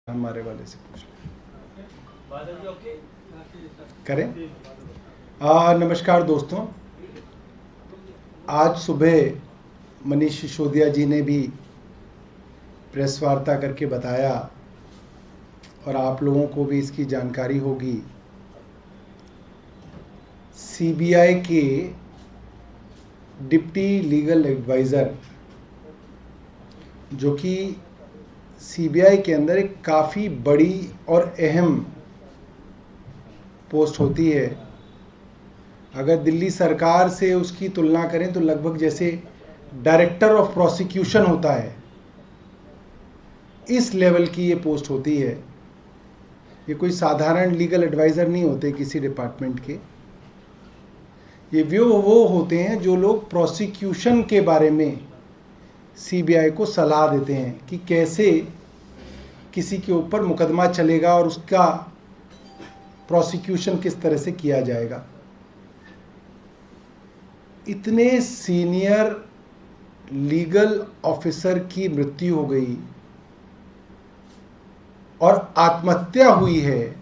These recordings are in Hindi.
हमारे वाले से पूछ करें। नमस्कार दोस्तों, आज सुबह मनीष सिसोदिया जी ने भी प्रेस वार्ता करके बताया और आप लोगों को भी इसकी जानकारी होगी। सीबीआई के डिप्टी लीगल एडवाइज़र, जो कि सीबीआई के अंदर एक काफ़ी बड़ी और अहम पोस्ट होती है। अगर दिल्ली सरकार से उसकी तुलना करें तो लगभग जैसे डायरेक्टर ऑफ प्रोसिक्यूशन होता है, इस लेवल की ये पोस्ट होती है। ये कोई साधारण लीगल एडवाइज़र नहीं होते किसी डिपार्टमेंट के। ये वो होते हैं जो लोग प्रोसिक्यूशन के बारे में सीबीआई को सलाह देते हैं कि कैसे किसी के ऊपर मुकदमा चलेगा और उसका प्रोसिक्यूशन किस तरह से किया जाएगा। इतने सीनियर लीगल ऑफिसर की मृत्यु हो गई और आत्महत्या हुई है,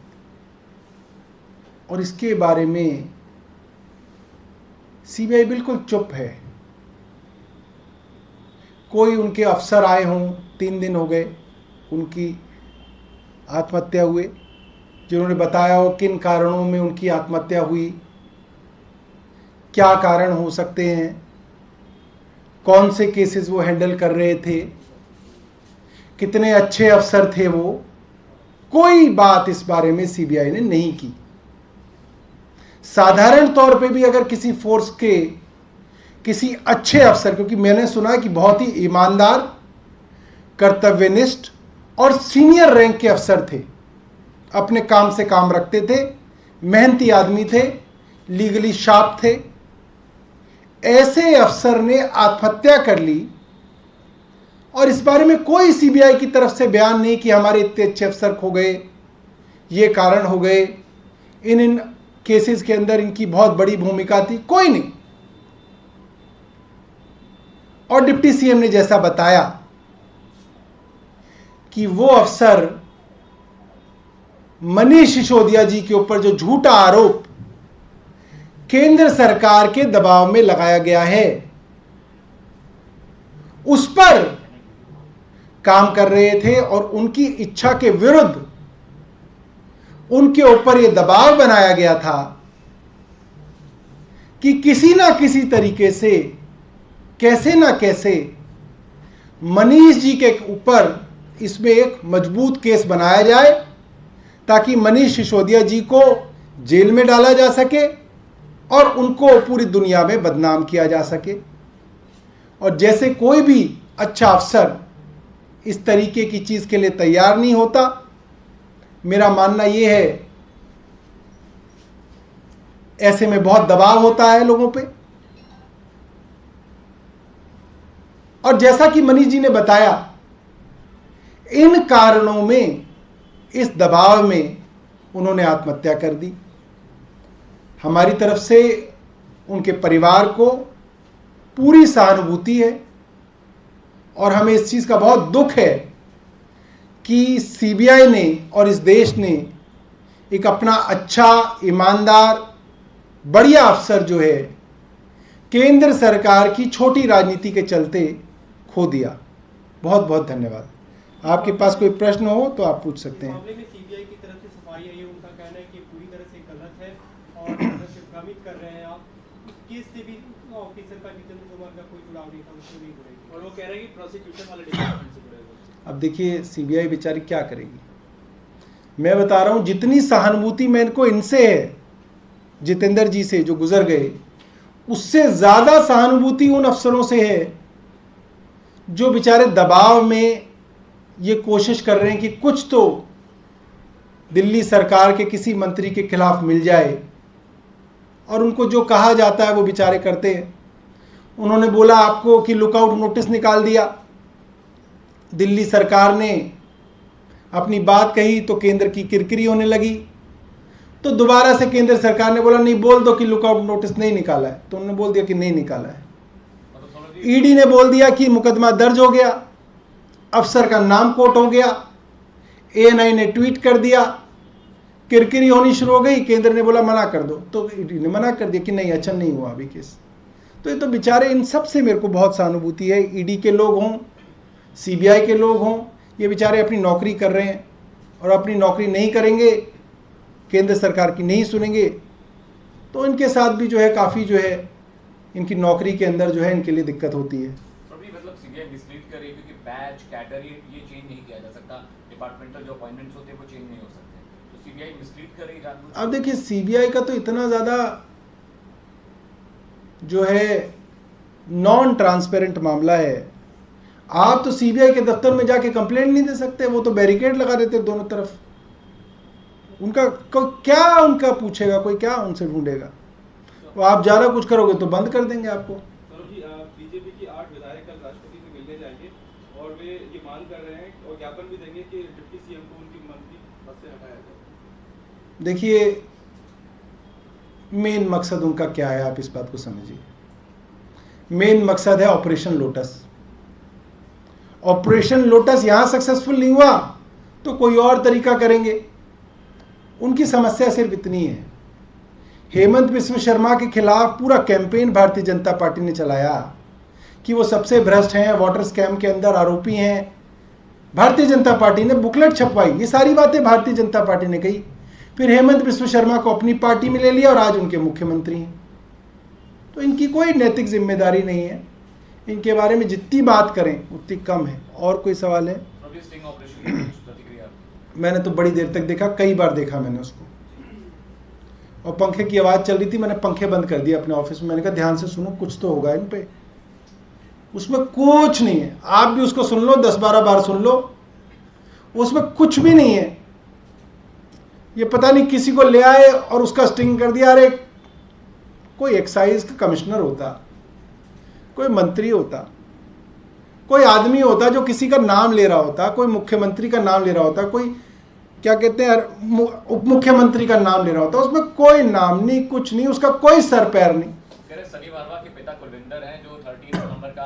और इसके बारे में सीबीआई बिल्कुल चुप है। कोई उनके अफसर आए हों, 3 दिन हो गए उनकी आत्महत्या हुए, जिन्होंने बताया हो किन कारणों में उनकी आत्महत्या हुई, क्या कारण हो सकते हैं, कौन से केसेस वो हैंडल कर रहे थे, कितने अच्छे अफसर थे वो। कोई बात इस बारे में सीबीआई ने नहीं की। साधारण तौर पे भी अगर किसी फोर्स के किसी अच्छे अफसर, क्योंकि मैंने सुना कि बहुत ही ईमानदार, कर्तव्यनिष्ठ और सीनियर रैंक के अफसर थे, अपने काम से काम रखते थे, मेहनती आदमी थे, लीगली शार्प थे, ऐसे अफसर ने आत्महत्या कर ली और इस बारे में कोई सीबीआई की तरफ से बयान नहीं कि हमारे इतने अच्छे अफसर खो गए, ये कारण हो गए, इन केसेस के अंदर इनकी बहुत बड़ी भूमिका थी। कोई नहीं। और डिप्टी सीएम ने जैसा बताया कि वो अफसर मनीष सिसोदिया जी के ऊपर जो झूठा आरोप केंद्र सरकार के दबाव में लगाया गया है, उस पर काम कर रहे थे और उनकी इच्छा के विरुद्ध उनके ऊपर यह दबाव बनाया गया था कि किसी ना किसी तरीके से, कैसे ना कैसे मनीष जी के ऊपर इसमें एक मजबूत केस बनाया जाए, ताकि मनीष सिसोदिया जी को जेल में डाला जा सके और उनको पूरी दुनिया में बदनाम किया जा सके। और जैसे कोई भी अच्छा अफसर इस तरीके की चीज़ के लिए तैयार नहीं होता, मेरा मानना यह है, ऐसे में बहुत दबाव होता है लोगों पे। और जैसा कि मनीष जी ने बताया, इन कारणों में, इस दबाव में उन्होंने आत्महत्या कर दी। हमारी तरफ से उनके परिवार को पूरी सहानुभूति है और हमें इस चीज़ का बहुत दुख है कि सीबीआई ने और इस देश ने एक अपना अच्छा, ईमानदार, बढ़िया अफसर जो है केंद्र सरकार की छोटी राजनीति के चलते खो दिया। बहुत बहुत धन्यवाद। आपके पास कोई प्रश्न हो तो आप पूछ सकते हैं। मामले में सीबीआई की तरफ से सफाई आई है, उनका कहना है कि पूरी तरह से गलत है और भ्रमित कर रहे हैं आप। उस केस से भी ऑफिसर का, जितेंद्र कुमार का कोई जुड़ाव नहीं था, उसको नहीं जुड़ेगी, और वो कह रहे हैं कि प्रोसिक्यूशन वाले डिपार्टमेंट से जुड़ेगा। अब देखिए, सीबीआई बेचारी क्या करेगी। मैं बता रहा हूं, जितनी सहानुभूति मैं इनको इनसे है, जितेंद्र जी से जो गुजर गए, उससे ज्यादा सहानुभूति उन अफसरों से है जो बेचारे दबाव में ये कोशिश कर रहे हैं कि कुछ तो दिल्ली सरकार के किसी मंत्री के खिलाफ मिल जाए, और उनको जो कहा जाता है वो बेचारे करते हैं। उन्होंने बोला आपको कि लुकआउट नोटिस निकाल दिया, दिल्ली सरकार ने अपनी बात कही तो केंद्र की किरकिरी होने लगी, तो दोबारा से केंद्र सरकार ने बोला नहीं, बोल दो कि लुकआउट नोटिस नहीं निकाला है, तो उन्होंने बोल दिया कि नहीं निकाला है। ईडी ने बोल दिया कि मुकदमा दर्ज हो गया, अफसर का नाम कोट हो गया, ANI ने ट्वीट कर दिया, किरकिरी होनी शुरू हो गई, केंद्र ने बोला मना कर दो, तो ईडी ने मना कर दिया कि नहीं अच्छा नहीं हुआ अभी केस। तो ये तो बेचारे, इन सब से मेरे को बहुत सहानुभूति है। ईडी के लोग हों, CBI के लोग हों, ये बेचारे अपनी नौकरी कर रहे हैं और अपनी नौकरी नहीं करेंगे, केंद्र सरकार की नहीं सुनेंगे, तो इनके साथ भी जो है काफ़ी जो है इनकी नौकरी के अंदर जो है इनके लिए दिक्कत होती है। मतलब CBI मिसलीड करे क्योंकि बैच कैडर ये चेंज नहीं किया जा सकता, डिपार्टमेंटल जो अपॉइंटमेंट्स होते हैं वो चेंज नहीं हो सकते, तो CBI मिसलीड करे जानबूझ। अब देखिए CBI का तो इतना ज़्यादा जो है नॉन ट्रांसपेरेंट मामला है, आप तो CBI के दफ्तर में जाके कंप्लेंट नहीं दे सकते, वो तो बैरिकेड लगा देते दोनों तरफ। उनका क्या उनका पूछेगा कोई, क्या उनसे ढूंढेगा? वो आप ज़्यादा कुछ करोगे तो बंद कर देंगे आपको। बीजेपी की 8 विधायक कल राष्ट्रपति से मिलने जाएंगे और वे ये मांग कर रहे हैं और ज्ञापन भी देंगे कि डिप्टी CM को उनकी मंत्री पद से हटाया जाए। देखिए मेन मकसद उनका क्या है, आप इस बात को समझिए। मेन मकसद है ऑपरेशन लोटस। ऑपरेशन लोटस यहां सक्सेसफुल नहीं हुआ तो कोई और तरीका करेंगे। उनकी समस्या सिर्फ इतनी है, हेमंत बिस्व शर्मा के खिलाफ पूरा कैंपेन भारतीय जनता पार्टी ने चलाया कि वो सबसे भ्रष्ट हैं, वाटर स्कैम के अंदर आरोपी हैं। भारतीय जनता पार्टी ने बुकलेट छपवाई, ये सारी बातें भारतीय जनता पार्टी ने कही। फिर हेमंत बिस्व शर्मा को अपनी पार्टी में ले लिया और आज उनके मुख्यमंत्री हैं। तो इनकी कोई नैतिक जिम्मेदारी नहीं है, इनके बारे में जितनी बात करें उतनी कम है। और कोई सवाल है? मैंने तो बड़ी देर तक देखा, कई बार देखा मैंने उसको, और पंखे की आवाज़ चल रही थी, मैंने पंखे बंद कर दिए अपने ऑफिस में। मैंने कहा ध्यान से सुनो, कुछ तो होगा इन पे। उसमें कुछ नहीं है, आप भी उसको सुन लो, 10-12 बार सुन लो, उसमें कुछ भी नहीं है। ये पता नहीं किसी को ले आए और उसका स्टिंग कर दिया। अरे कोई एक्साइज का कमिश्नर होता, कोई मंत्री होता, कोई आदमी होता जो किसी का नाम ले रहा होता, कोई मुख्यमंत्री का नाम ले रहा होता, कोई क्या कहते हैं उप मुख्यमंत्री का नाम ले रहा होता, उसमें कोई नाम नहीं, कुछ नहीं, उसका कोई सर पैर नहीं। सनी मारवा के पिता कुलविंदर हैं जो 30 नवंबर का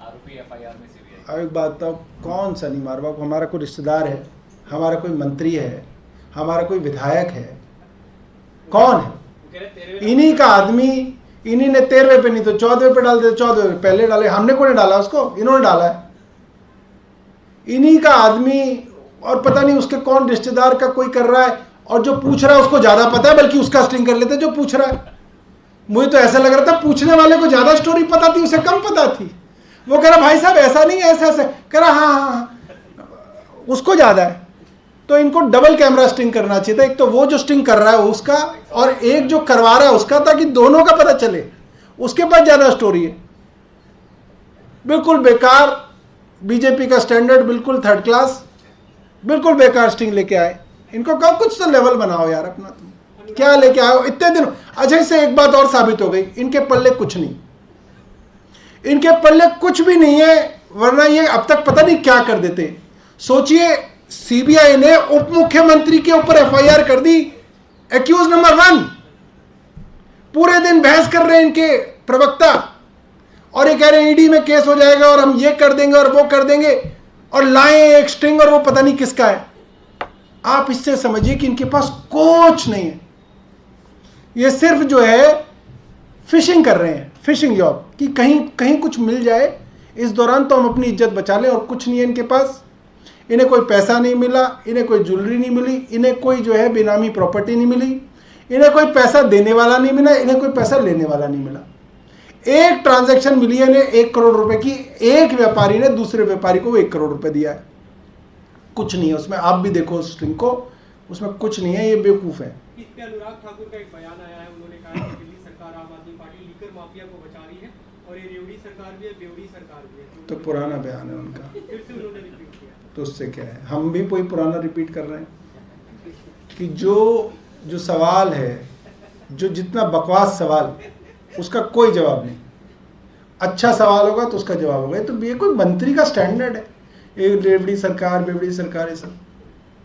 आरोपी FIR में CBI। अब एक बात तो, कौन सनी मारवा को? हमारा कोई रिश्तेदार है, हमारा कोई मंत्री है, हमारा कोई विधायक है, कौन है? इन्हीं का आदमी, इन्हीं ने 13वें पे नहीं तो 14वें पे डाल दे, 14वें पे पहले डाले, हमने को नहीं डाला उसको, इन्होंने डाला है। इन्हीं का आदमी, और पता नहीं उसके कौन रिश्तेदार का कोई कर रहा है, और जो पूछ रहा है उसको ज्यादा पता है, बल्कि उसका स्टिंग कर लेते जो पूछ रहा है। मुझे तो ऐसा लग रहा था पूछने वाले को ज्यादा स्टोरी पता थी, उसे कम पता थी। वो कह रहा भाई साहब ऐसा नहीं है, ऐसा ऐसा, कह रहा हाँ, उसको ज्यादा है। तो इनको डबल कैमरा स्टिंग करना चाहिए था, एक तो वो जो स्टिंग कर रहा है उसका, और एक जो करवा रहा है उसका, ताकि दोनों का पता चले। उसके पास ज्यादा स्टोरी है। बिल्कुल बेकार, बीजेपी का स्टैंडर्ड बिल्कुल 3rd क्लास, बिल्कुल बेकार स्टिंग लेके आए। इनको कहो कुछ तो लेवल बनाओ यार अपना, तुम क्या लेके आओ इतने दिन। अच्छा, इससे एक बात और साबित हो गई, इनके पल्ले कुछ नहीं, इनके पल्ले कुछ भी नहीं है, वरना ये अब तक पता नहीं क्या कर देते। सोचिए, CBI ने उप मुख्यमंत्री के ऊपर FIR कर दी, एक्यूज नंबर 1। पूरे दिन बहस कर रहे हैं इनके प्रवक्ता, और ये कह रहे हैं ईडी में केस हो जाएगा और हम ये कर देंगे और वो कर देंगे, और लाए एक स्ट्रिंग और वो पता नहीं किसका है। आप इससे समझिए कि इनके पास कुछ नहीं है। ये सिर्फ जो है फिशिंग कर रहे हैं, फिशिंग जॉब, कि कहीं कहीं कुछ मिल जाए इस दौरान तो हम अपनी इज्जत बचा लें, और कुछ नहीं है इनके पास। इन्हें कोई पैसा नहीं मिला, इन्हें कोई ज्वेलरी नहीं मिली, इन्हें कोई जो है बेनामी प्रॉपर्टी नहीं मिली, इन्हें कोई पैसा देने वाला नहीं मिला, इन्हें कोई पैसा लेने वाला नहीं मिला। एक ट्रांजैक्शन मिली है इन्हें 1 करोड़ रुपए की, एक व्यापारी ने दूसरे व्यापारी को 1 करोड़ रुपए दिया है। कुछ नहीं है उसमें, आप भी देखो उस स्ट्रिंग को, उसमें कुछ नहीं है, ये बेवकूफ है। इस पे अनुराग ठाकुर का एक बयान आया है, उन्होंने कहा कि दिल्ली सरकार आम आदमी पार्टी लीकर माफिया को बचा रही है, और ये रेवड़ी सरकार भी है, बेवड़ी सरकार भी है। तो पुराना बयान है उनका, फिर से उन्होंने रिपीट किया, तो उससे क्या है, हम भी कोई पुराना रिपीट कर रहे हैं कि जो सवाल है, जो जितना बकवास सवाल, उसका कोई जवाब नहीं। अच्छा सवाल होगा तो उसका जवाब होगा। तो ये कोई मंत्री का स्टैंडर्ड है, एक बेवड़ी सरकार ये सब।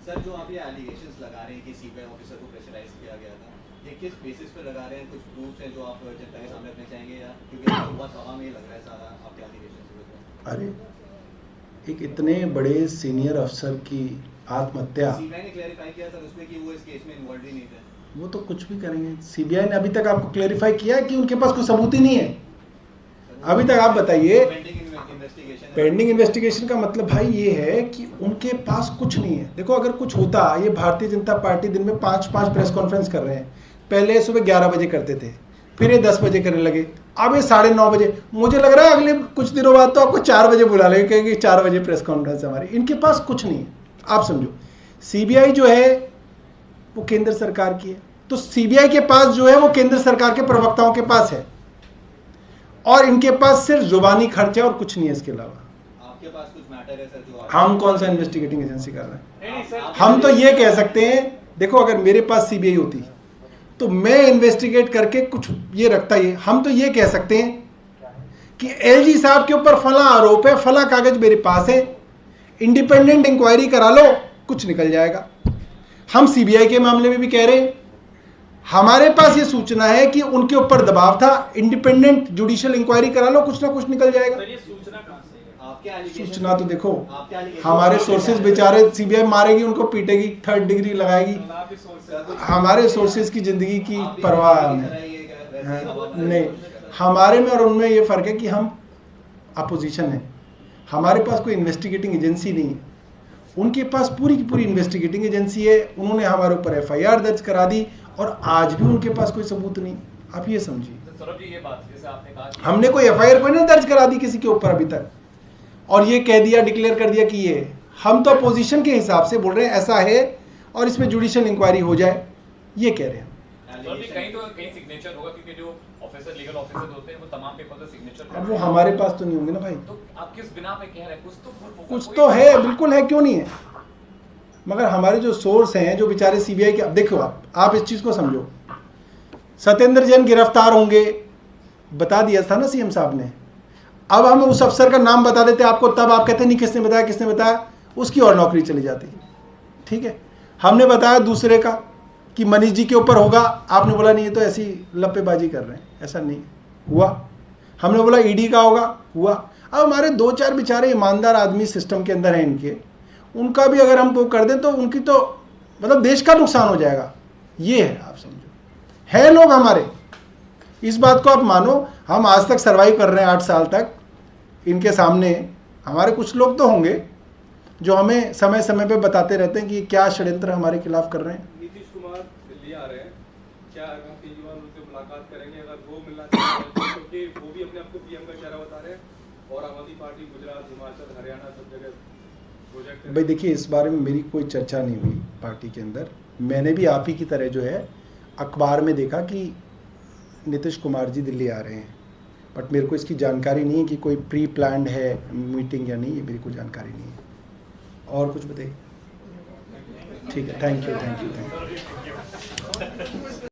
सर, जो आप ये एलिगेशंस लगा रहे हैं कि CBI ऑफिसर को प्रेशराइज किया गया था, ये किस बेसिस पे लगा रहे हैं? कुछ प्रूफ्स हैं जो आप जनता के सामने रखना चाहेंगे, या क्योंकि बहुत हवा में लग रहा है सारा आपके एलिगेशंस? अरे एक इतने बड़े सीनियर अफसर की आत्महत्या। सीबीआई ने क्लैरिफाई किया सर उसमें कि वो इस केस में इन्वॉल्व ही नहीं थे। वो तो कुछ भी करेंगे। सीबीआई ने अभी तक आपको क्लेरिफाई किया है कि उनके पास कोई सबूत ही नहीं है अभी तक। आप बताइए। पेंडिंग इन्वेस्टिगेशन का मतलब भाई ये है कि उनके पास कुछ नहीं है। देखो अगर कुछ होता, ये भारतीय जनता पार्टी दिन में 5 प्रेस कॉन्फ्रेंस कर रहे हैं। पहले सुबह 11 बजे करते थे, फिर ये 10 बजे करने लगे, अब ये 9:30 बजे। मुझे लग रहा है अगले कुछ दिनों बाद तो आपको 4 बजे बुला लेंगे, कहेंगे 4 बजे प्रेस कॉन्फ्रेंस हमारी। इनके पास कुछ नहीं है। आप समझो, सीबीआई जो है वो केंद्र सरकार की है, तो सीबीआई के पास जो है वो केंद्र सरकार के प्रवक्ताओं के पास है, और इनके पास सिर्फ जुबानी खर्चा और कुछ नहीं है इसके अलावा। आपके पास कुछ मैटर है सर जो हम कौन सा इन्वेस्टिगेटिंग एजेंसी कर रहे हैं? नहीं सर, हम तो ये कह सकते हैं, देखो अगर मेरे पास सीबीआई होती तो मैं इन्वेस्टिगेट करके कुछ ये रखता ही। हम तो ये कह सकते हैं कि एलजी साहब के ऊपर फला आरोप है, फला कागज मेरे पास है, इंडिपेंडेंट इंक्वायरी करा लो, कुछ निकल जाएगा। हम सीबीआई के मामले में भी कह रहे हैं, हमारे पास ये सूचना है कि उनके ऊपर दबाव था, इंडिपेंडेंट जुडिशियल इंक्वायरी करा लो, कुछ ना कुछ निकल जाएगा। सर ये सूचना कहाँ से है? आपके allegation- सूचना तो देखो, आपके allegation- हमारे सोर्सेज बेचारे, सीबीआई मारेगी उनको, पीटेगी, 3rd डिग्री लगाएगी। आप भी सोच सकते हैं। हमारे सोर्सेज की जिंदगी की आप भी परवाह की हमें तरह ये वैसे हाँ, ही हवा में नहीं। सोच- हमारे में और उनमें ये फ़र्क है कि हम अपोजिशन है, हमारे पास कोई इन्वेस्टिगेटिंग एजेंसी नहीं है, उनके पास पूरी की पूरी इन्वेस्टिगेटिंग एजेंसी है। उन्होंने हमारे ऊपर एफआईआर दर्ज करा दी और आज भी उनके पास कोई सबूत नहीं। आप ये समझिए, तो सौरभ जी ये बात जैसे आपने कहा कि हमने कोई एफआईआर कोई नहीं दर्ज करा दी किसी के ऊपर अभी तक, और ये कह दिया, डिक्लेयर कर दिया कि ये, हम तो अपोजिशन के हिसाब से बोल रहे हैं ऐसा है और इसमें जुडिशियल इंक्वायरी हो जाए, ये कह रहे हैं। सौरभ जी कहीं सिग्नेचर होगा, क्योंकि जो ऑफिसर, लीगल ऑफिसर होते हैं वो तमाम पेपर पे सिग्नेचर अब वो हमारे पास तो नहीं होंगे ना भाई। तो आप किस बिना पे कह रहे हैं? कुछ तो proof होगा, कुछ कोई- तो है, बिल्कुल है, क्यों नहीं है। मगर हमारे जो सोर्स हैं, जो बेचारे सीबीआई के, अब देखो आप इस चीज़ को समझो, सत्येंद्र जैन गिरफ्तार होंगे, बता दिया था ना सीएम साहब ने। अब हम उस अफसर का नाम बता देते आपको, तब आप कहते नहीं किसने बताया, उसकी और नौकरी चली जाती। ठीक है, हमने बताया दूसरे का कि मनीष जी के ऊपर होगा, आपने बोला नहीं, ये तो ऐसी लप्पेबाजी कर रहे हैं, ऐसा नहीं हुआ। हमने बोला ईडी का होगा, हुआ। अब हमारे 2-4 बेचारे ईमानदार आदमी सिस्टम के अंदर हैं इनके, उनका भी अगर हम वो कर दें तो उनकी तो मतलब देश का नुकसान हो जाएगा। ये है, आप समझो, है लोग हमारे, इस बात को आप मानो। हम आज तक सर्वाइव कर रहे हैं 8 साल तक, इनके सामने हमारे कुछ लोग तो होंगे जो हमें समय समय पे बताते रहते हैं कि क्या षड्यंत्र हमारे खिलाफ कर रहे हैं। नीतीश कुमार दिल्ली आ रहे हैं, क्या अरविंद केजरीवाल उनसे मुलाकात करेंगे? अगर वो मिलना चाहते हैं, क्योंकि वो भी अपने आप को पीएम का चेहरा बता रहे हैं, और आम आदमी पार्टी गुजरात, हिमाचल, हरियाणा सब जगह प्रोजेक्ट है। भाई देखिए, इस बारे में मेरी कोई चर्चा नहीं हुई पार्टी के अंदर। मैंने भी आप ही की तरह जो है अखबार में देखा कि नीतीश कुमार जी दिल्ली आ रहे हैं, बट मेरे को इसकी जानकारी नहीं है कि कोई प्री प्लान्ड है मीटिंग या नहीं, ये मेरी कोई जानकारी नहीं है। और कुछ बताइए? ठीक है, थैंक यू।